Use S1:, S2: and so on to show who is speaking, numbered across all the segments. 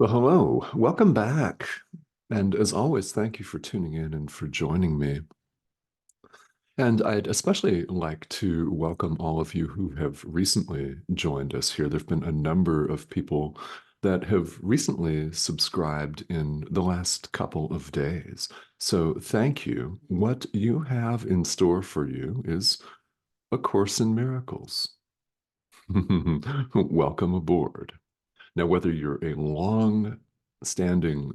S1: Well, hello, welcome back. And as always, thank you for tuning in and for joining me. And I'd especially like to welcome all of you who have recently joined us here. There have been a number of people that have recently subscribed in the last couple of days. So thank you. What you have in store for you is A Course in Miracles. Welcome aboard. Now, whether you're a long-standing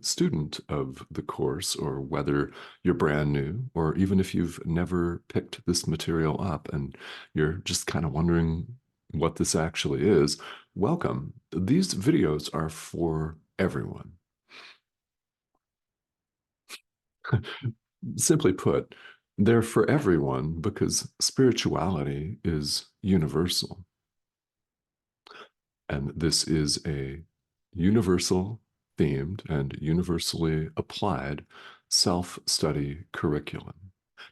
S1: student of the course or whether you're brand new, or even if you've never picked this material up and you're just kind of wondering what this actually is, welcome. These videos are for everyone. Simply put, they're for everyone because spirituality is universal. And this is a universal themed and universally applied self-study curriculum.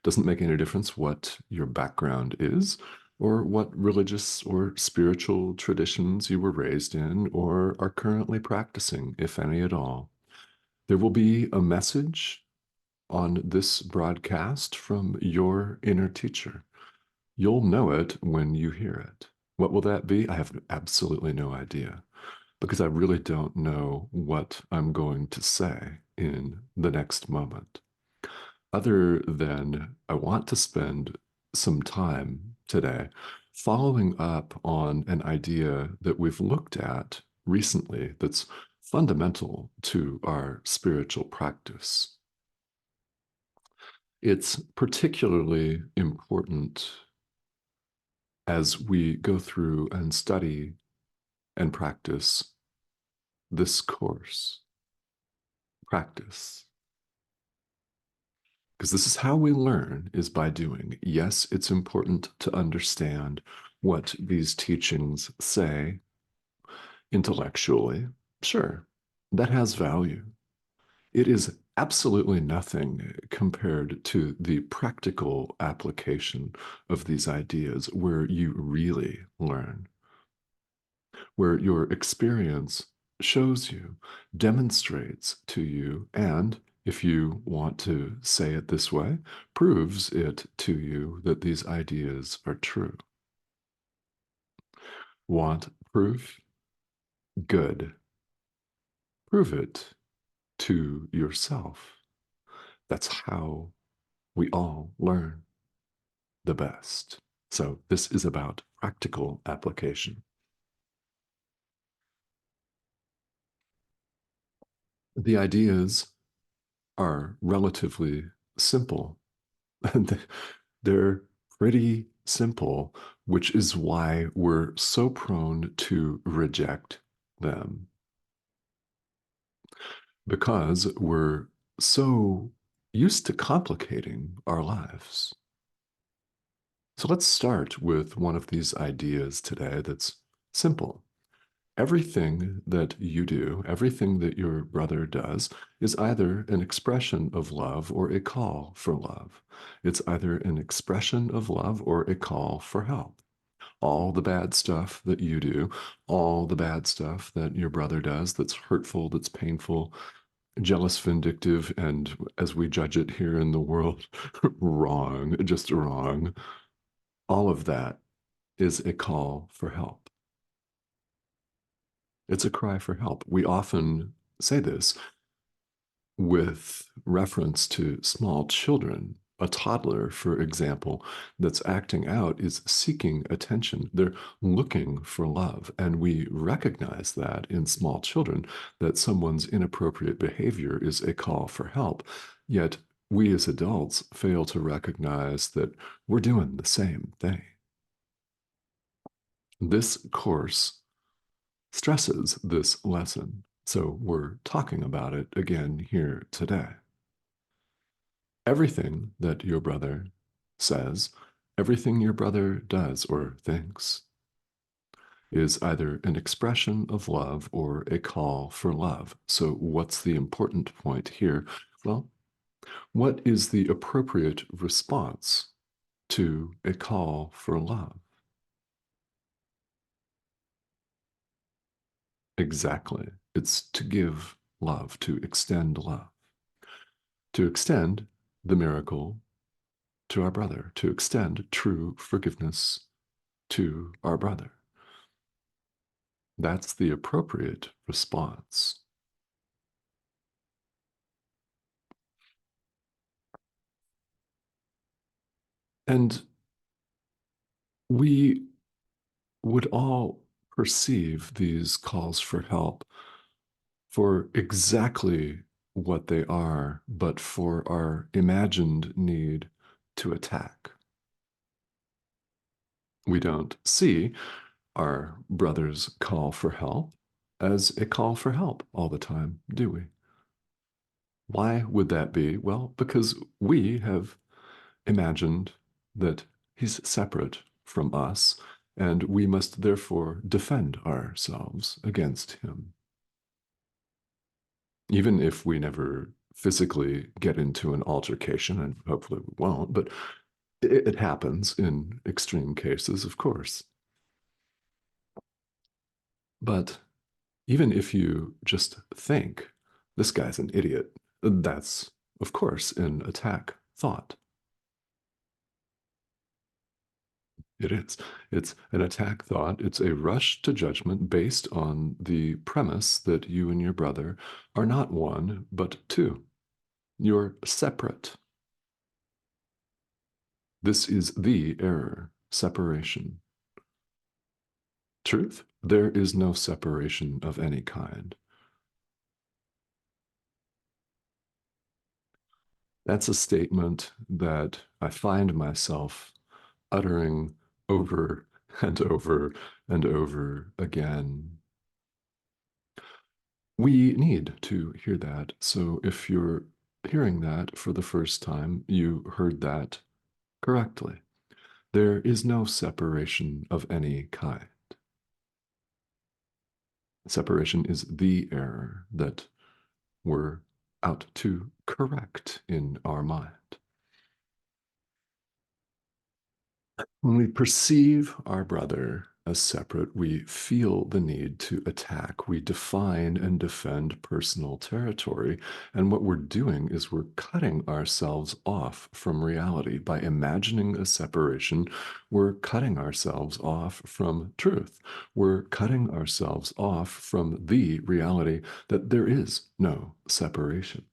S1: Doesn't make any difference what your background is or what religious or spiritual traditions you were raised in or are currently practicing, if any at all. There will be a message on this broadcast from your inner teacher. You'll know it when you hear it. What will that be? I have absolutely no idea because I really don't know what I'm going to say in the next moment. Other than I want to spend some time today following up on an idea that we've looked at recently that's fundamental to our spiritual practice. It's particularly important as we go through and study and practice this course. Practice. Because this is how we learn, is by doing. Yes, it's important to understand what these teachings say intellectually. Sure, that has value. It is absolutely nothing compared to the practical application of these ideas where you really learn, where your experience shows you, demonstrates to you, and if you want to say it this way, proves it to you that these ideas are true. Want proof? Good. Prove it to yourself. That's how we all learn the best. So this is about practical application. The ideas are relatively simple. They're pretty simple, which is why we're so prone to reject them because we're so used to complicating our lives. So let's start with one of these ideas today that's simple. Everything that you do, everything that your brother does, is either an expression of love or a call for love. It's either an expression of love or a call for help. All the bad stuff that you do, all the bad stuff that your brother does that's hurtful, that's painful, jealous, vindictive, and as we judge it here in the world, wrong, just wrong. All of that is a call for help. It's a cry for help. We often say this with reference to small children. A toddler, for example, that's acting out is seeking attention. They're looking for love. And we recognize that in small children, that someone's inappropriate behavior is a call for help. Yet we as adults fail to recognize that we're doing the same thing. This course stresses this lesson. So we're talking about it again here today. Everything that your brother says, everything your brother does or thinks is either an expression of love or a call for love. So what's the important point here? Well, what is the appropriate response to a call for love? Exactly. It's to give love, to extend love, to extend the miracle to our brother, to extend true forgiveness to our brother. That's the appropriate response. And we would all perceive these calls for help for exactly what they are, but for our imagined need to attack. We don't see our brother's call for help as a call for help all the time, do we? Why would that be? Well, because we have imagined that he's separate from us, and we must therefore defend ourselves against him. Even if we never physically get into an altercation, and hopefully we won't, but it happens in extreme cases, of course. But even if you just think, this guy's an idiot, that's, of course, an attack thought. It is. It's an attack thought. It's a rush to judgment based on the premise that you and your brother are not one, but two. You're separate. This is the error, separation. Truth, there is no separation of any kind. That's a statement that I find myself uttering over and over and over again. We need to hear that. So if you're hearing that for the first time, you heard that correctly. There is no separation of any kind. Separation is the error that we're out to correct in our mind. When we perceive our brother as separate, we feel the need to attack. We define and defend personal territory. And what we're doing is we're cutting ourselves off from reality. By imagining a separation, we're cutting ourselves off from truth. We're cutting ourselves off from the reality that there is no separation.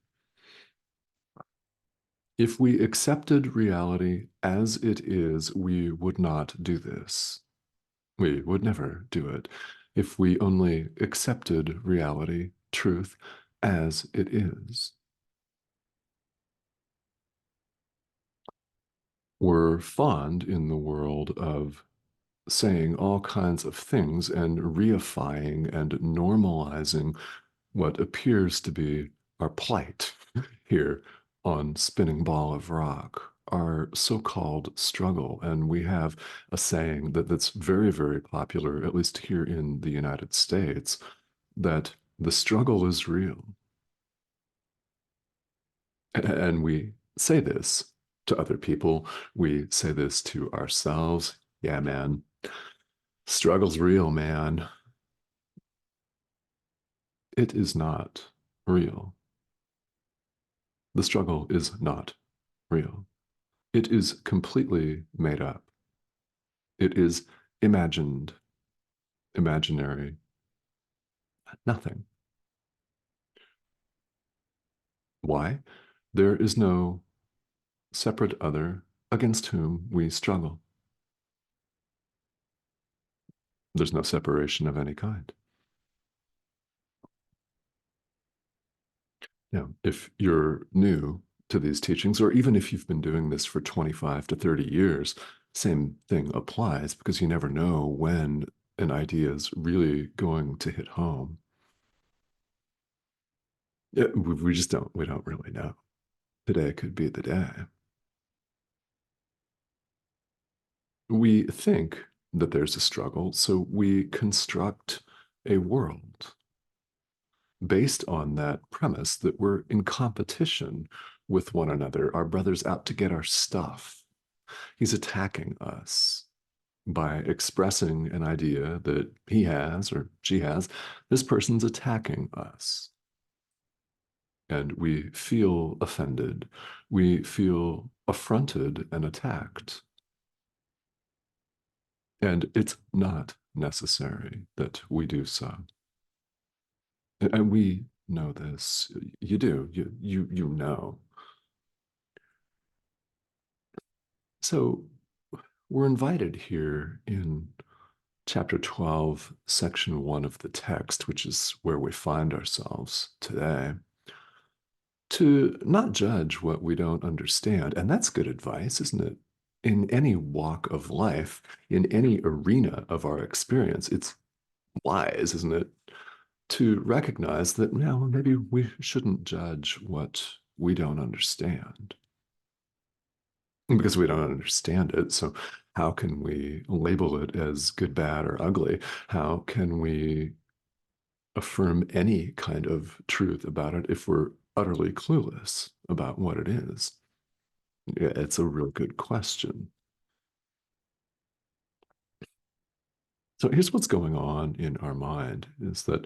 S1: If we accepted reality as it is, we would not do this. We would never do it. If we only accepted reality, truth, as it is. We're fond in the world of saying all kinds of things and reifying and normalizing what appears to be our plight here on Spinning Ball of Rock, our so-called struggle. And we have a saying that's very, very popular, at least here in the United States, that the struggle is real. And we say this to other people. We say this to ourselves. Yeah, man, struggle's real, man. It is not real. The struggle is not real. It is completely made up. It is imagined, imaginary, nothing. Why? There is no separate other against whom we struggle. There's no separation of any kind. Now, if you're new to these teachings, or even if you've been doing this for 25 to 30 years, same thing applies because you never know when an idea is really going to hit home. Yeah, we just don't, we don't really know. Today could be the day. We think that there's a struggle, so we construct a world based on that premise that we're in competition with one another. Our brother's out to get our stuff. He's attacking us. By expressing an idea that he has or she has, this person's attacking us. And we feel offended. We feel affronted and attacked. And it's not necessary that we do so. And we know this. You do. You know. So we're invited here in chapter 12, section 1 of the text, which is where we find ourselves today, to not judge what we don't understand. And that's good advice, isn't it? In any walk of life, in any arena of our experience, it's wise, isn't it, to recognize that, well, maybe we shouldn't judge what we don't understand because we don't understand it. So, how can we label it as good, bad, or ugly? How can we affirm any kind of truth about it if we're utterly clueless about what it is? Yeah, it's a real good question. So here's what's going on in our mind is that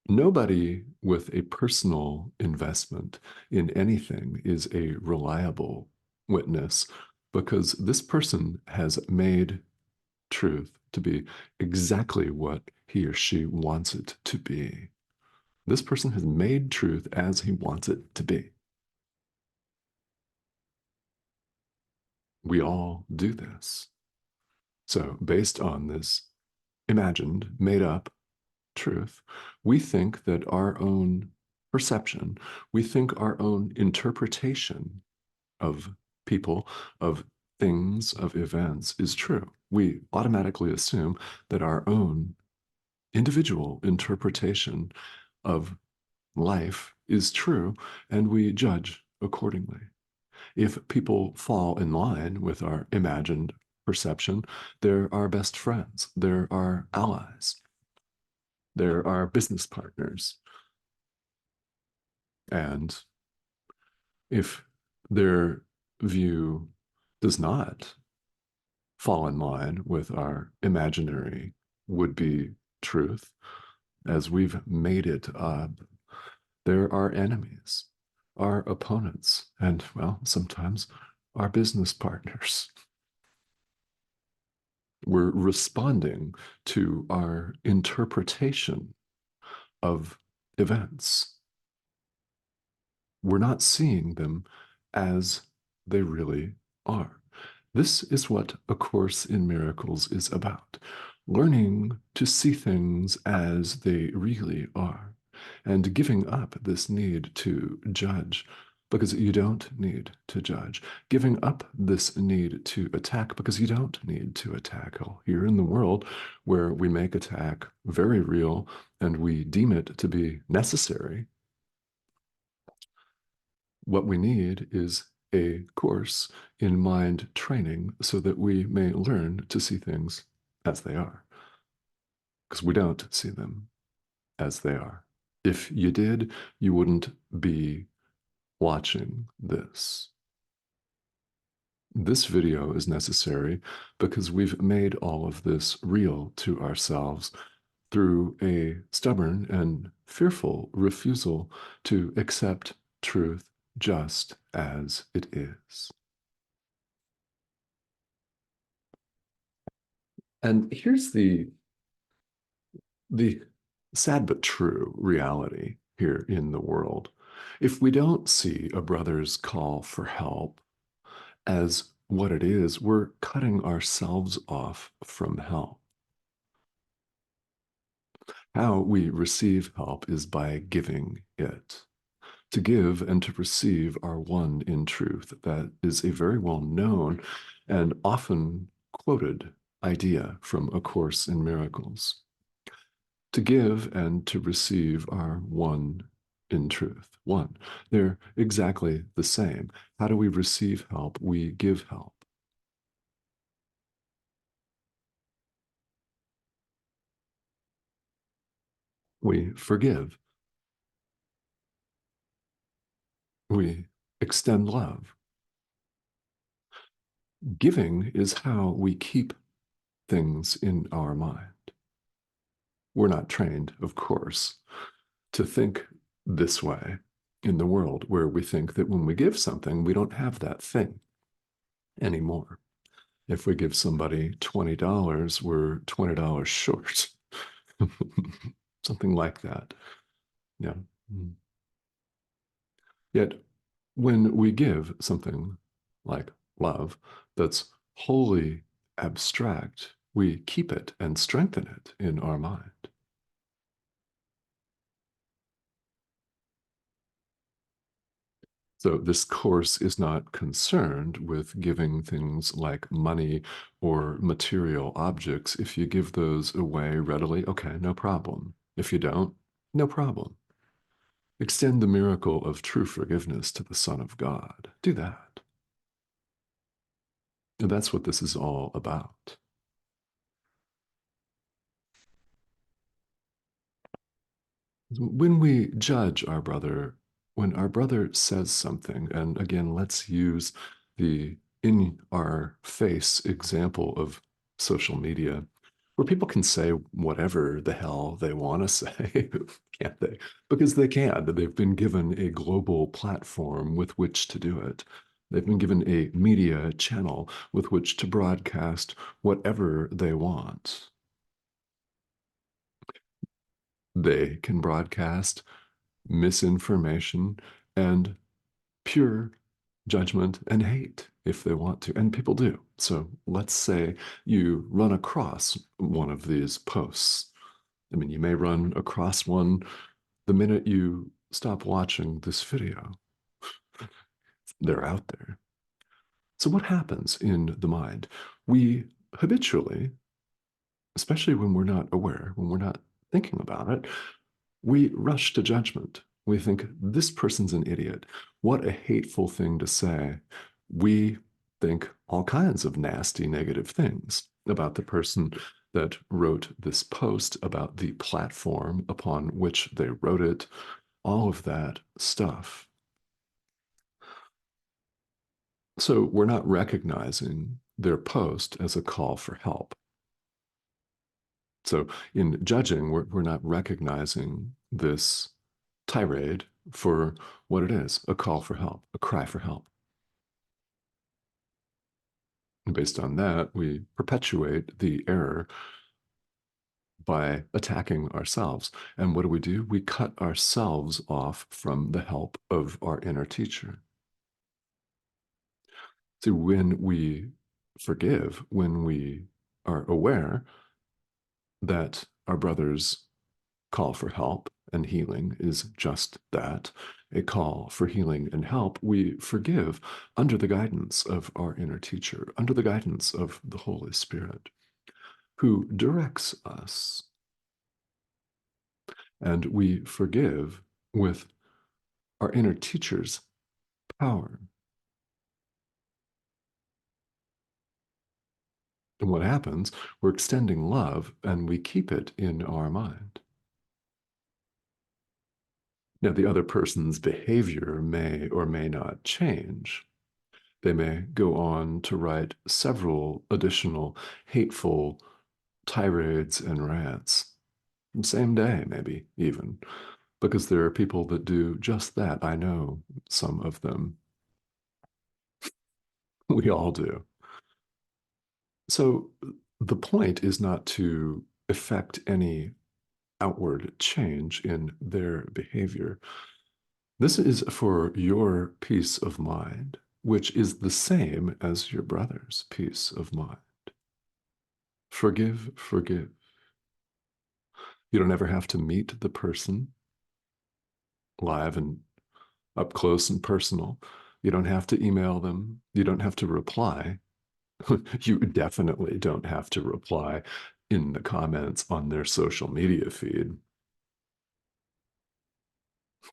S1: nobody with a personal investment in anything is a reliable witness because this person has made truth to be exactly what he or she wants it to be. This person has made truth as he wants it to be. We all do this. So, based on this imagined, made up truth, we think that our own perception, we think our own interpretation of people, of things, of events is true. We automatically assume that our own individual interpretation of life is true, and we judge accordingly. If people fall in line with our imagined perception, they're our best friends, they're our allies, they're our business partners. And if their view does not fall in line with our imaginary would be truth, as we've made it up, they're our enemies, our opponents, and, well, sometimes our business partners. We're responding to our interpretation of events. We're not seeing them as they really are. This is what A Course in Miracles is about, learning to see things as they really are, and giving up this need to judge because you don't need to judge, giving up this need to attack because you don't need to attack. Here in the world where we make attack very real and we deem it to be necessary, what we need is a course in mind training so that we may learn to see things as they are, because we don't see them as they are. If you did, you wouldn't be watching this. This video is necessary because we've made all of this real to ourselves through a stubborn and fearful refusal to accept truth just as it is. And here's the sad but true reality here in the world. If we don't see a brother's call for help as what it is, we're cutting ourselves off from help. How we receive help is by giving it. To give and to receive are one in truth. That is a very well known and often quoted idea from A Course in Miracles. To give and to receive are one in truth. One. They're exactly the same. How do we receive help? We give help. We forgive. We extend love. Giving is how we keep things in our mind. We're not trained, of course, to think this way in the world where we think that when we give something, we don't have that thing anymore. If we give somebody $20, we're $20 short. Something like that. Yeah. Yet, when we give something like love that's wholly abstract, we keep it and strengthen it in our mind. So, this course is not concerned with giving things like money or material objects. If you give those away readily, okay, no problem. If you don't, no problem. Extend the miracle of true forgiveness to the Son of God. Do that. And that's what this is all about. When we judge our brother, when our brother says something, and again, let's use the in our face example of social media, where people can say whatever the hell they want to say, can't they? Because they can. They've been given a global platform with which to do it. They've been given a media channel with which to broadcast whatever they want. They can broadcast misinformation and pure judgment and hate if they want to. And people do. So let's say you run across one of these posts. I mean, you may run across one the minute you stop watching this video. They're out there. So, what happens in the mind? We habitually, especially when we're not aware, when we're not thinking about it, we rush to judgment. We think, this person's an idiot. What a hateful thing to say. We think all kinds of nasty, negative things about the person that wrote this post, about the platform upon which they wrote it, all of that stuff. So we're not recognizing their post as a call for help. So in judging, we're not recognizing this tirade for what it is, a call for help, a cry for help. And based on that, we perpetuate the error by attacking ourselves. And what do? We cut ourselves off from the help of our inner teacher. So when we forgive, when we are aware that our brother's call for help and healing is just that, a call for healing and help, we forgive under the guidance of our inner teacher, under the guidance of the Holy Spirit, who directs us. And we forgive with our inner teacher's power. And what happens? We're extending love and we keep it in our mind. Now, the other person's behavior may or may not change. They may go on to write several additional hateful tirades and rants, same day, maybe even, because there are people that do just that. I know some of them. We all do. So the point is not to effect any outward change in their behavior. This is for your peace of mind, which is the same as your brother's peace of mind. Forgive, forgive. You don't ever have to meet the person live and up close and personal. You don't have to email them. You don't have to reply. You definitely don't have to reply in the comments on their social media feed.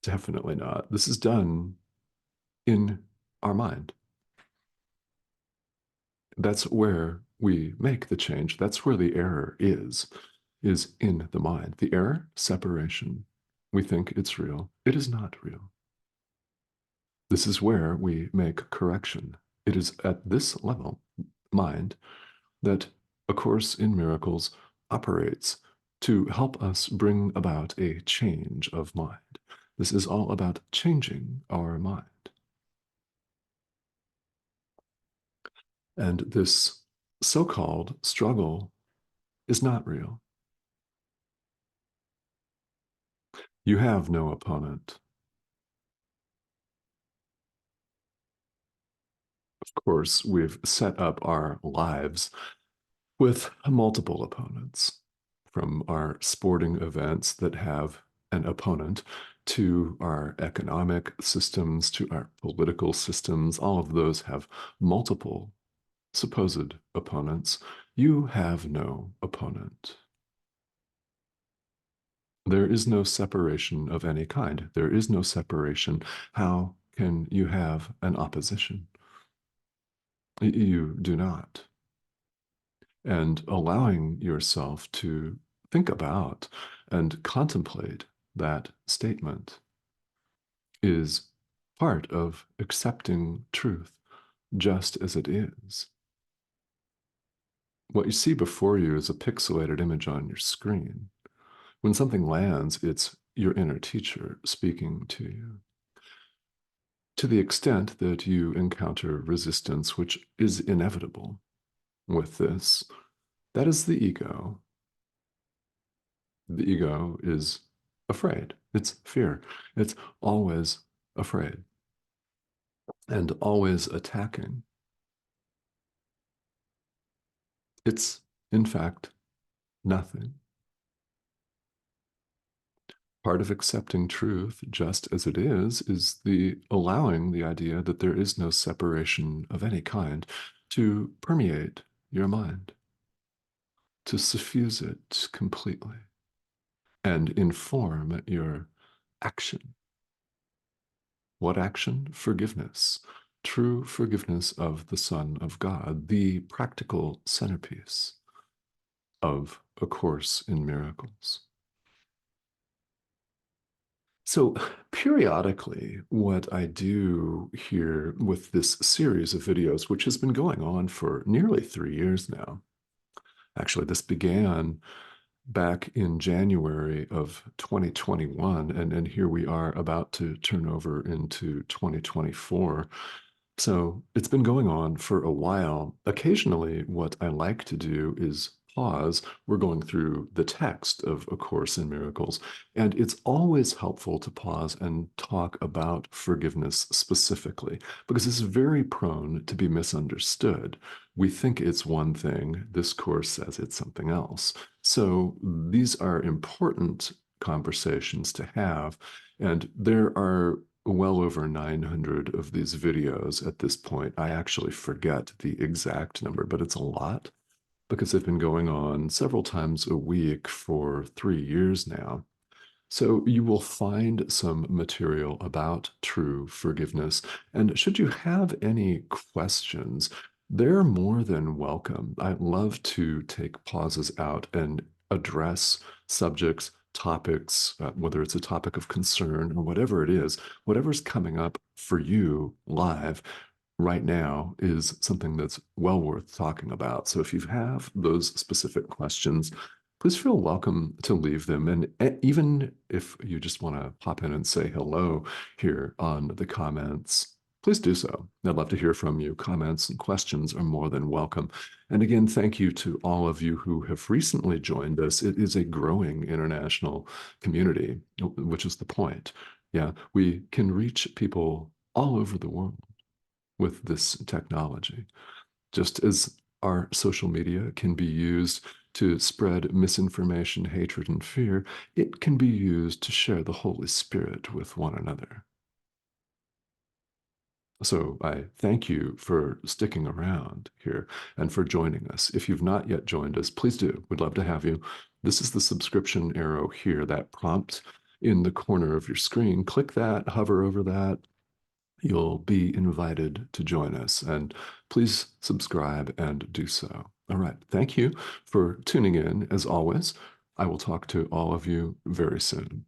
S1: Definitely not. This is done in our mind. That's where we make the change. That's where the error is in the mind. The error, separation. We think it's real. It is not real. This is where we make correction. It is at this level, mind, that A Course in Miracles operates to help us bring about a change of mind. This is all about changing our mind. And this so-called struggle is not real. You have no opponent. Of course, we've set up our lives with multiple opponents, from our sporting events that have an opponent to our economic systems, to our political systems. All of those have multiple supposed opponents. You have no opponent. There is no separation of any kind. There is no separation. How can you have an opposition? You do not. And allowing yourself to think about and contemplate that statement is part of accepting truth just as it is. What you see before you is a pixelated image on your screen. When something lands, it's your inner teacher speaking to you. To the extent that you encounter resistance, which is inevitable with this, that is the ego. The ego is afraid. It's fear. It's always afraid and always attacking. It's, in fact, nothing. Part of accepting truth just as it is the allowing the idea that there is no separation of any kind to permeate your mind, to suffuse it completely and inform your action. What action? Forgiveness. True forgiveness of the Son of God, the practical centerpiece of A Course in Miracles. So, periodically, what I do here with this series of videos, which has been going on for nearly 3 years now, actually, this began back in January of 2021, and here we are about to turn over into 2024. So it's been going on for a while. Occasionally, what I like to do is pause. We're going through the text of A Course in Miracles, and it's always helpful to pause and talk about forgiveness specifically, because it's very prone to be misunderstood. We think it's one thing, this course says it's something else. So these are important conversations to have, and there are well over 900 of these videos at this point. I actually forget the exact number, but it's a lot because they've been going on several times a week for 3 years now. So you will find some material about true forgiveness. And should you have any questions, they're more than welcome. I love to take pauses out and address subjects, topics, whether it's a topic of concern or whatever it is, whatever's coming up for you live right now is something that's well worth talking about. So if you have those specific questions, please feel welcome to leave them. And even if you just want to pop in and say hello here on the comments, please do so. I'd love to hear from you. Comments and questions are more than welcome. And again, thank you to all of you who have recently joined us. It is a growing international community, which is the point. Yeah, we can reach people all over the world with this technology, just as our social media can be used to spread misinformation, hatred, and fear, it can be used to share the Holy Spirit with one another. So I thank you for sticking around here and for joining us. If you've not yet joined us, please do. We'd love to have you. This is the subscription arrow here, that prompt in the corner of your screen. Click that, hover over that. You'll be invited to join us, and please subscribe and do so. All right. Thank you for tuning in. As always, I will talk to all of you very soon.